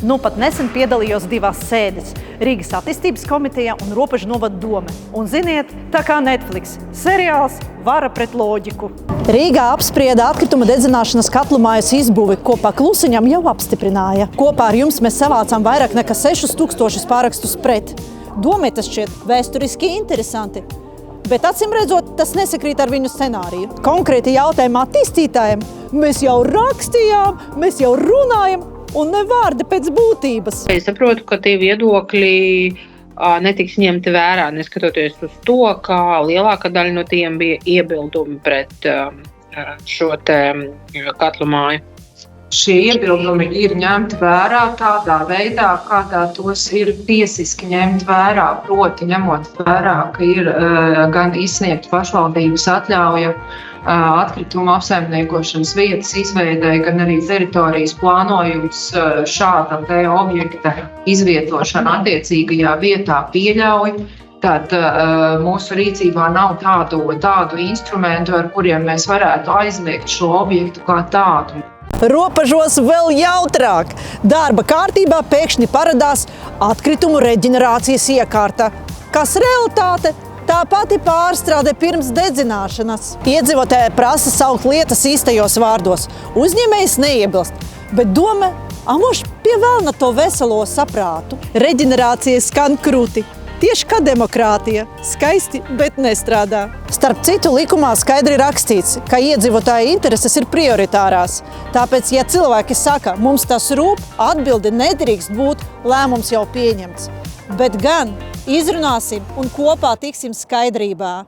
Nu pat nesen piedalījos 2 sēdes – Rīgas attīstības komiteja un Robežu novada dome. Un ziniet, tā kā Netflix – seriāls Vara pret loģiku. Rīgā apsprieda atkrituma dedzināšanas katlu mājas izbūvi, ko pa klusiņam jau apstiprināja. Kopā ar jums mēs savācām vairāk nekā 6000 pārakstus pret. Domai tas šķiet vēsturiski interesanti, bet acīm redzot, tas nesakrīt ar viņu scenāriju. Konkrēti jautājumu attīstītājiem mēs jau rakstījām, mēs jau runājam, un ne vārdi pēc būtības. Es saprotu, ka tie viedokļi netiks ņemti vērā, neskatoties uz to, ka lielākā daļa no tiem bija iebildumi pret šo te katlu māju. Šie iebildumi ir ņemti vērā tādā veidā, kādā tos ir tiesiski ņemt vērā, proti ņemot vērā, ka ir gan izsniegta pašvaldības atļauja atkrituma apsaimniekošanas vietas izveidei, gan arī teritorijas plānojums šāda te objekta izvietošana attiecīgajā vietā pieļauj. Tad mūsu rīcībā nav tādu instrumentu, ar kuriem mēs varētu aizliegt šo objektu kā tādu. Robežos vēl jautrāk. Darba kārtībā pēkšņi parādās atkritumu reģenerācijas iekārta, kas realitāte tā pati pārstrāde pirms dedzināšanas. Iedzīvotāji prasa saukt lietas īstajos vārdos. Uzņēmējs neiebilst, bet doma, mož pie velna to veselo saprātu. Reģenerācija skan krūti. Tieši kā demokrātija. Skaisti, bet nestrādā. Starp citu, likumā skaidri rakstīts, ka iedzīvotāju intereses ir prioritārās. Tāpēc, ja cilvēki saka, mums tas rūp, atbilde nedrīkst būt, lēmums jau pieņemts. Bet gan izrunāsim un kopā tiksim skaidrībā.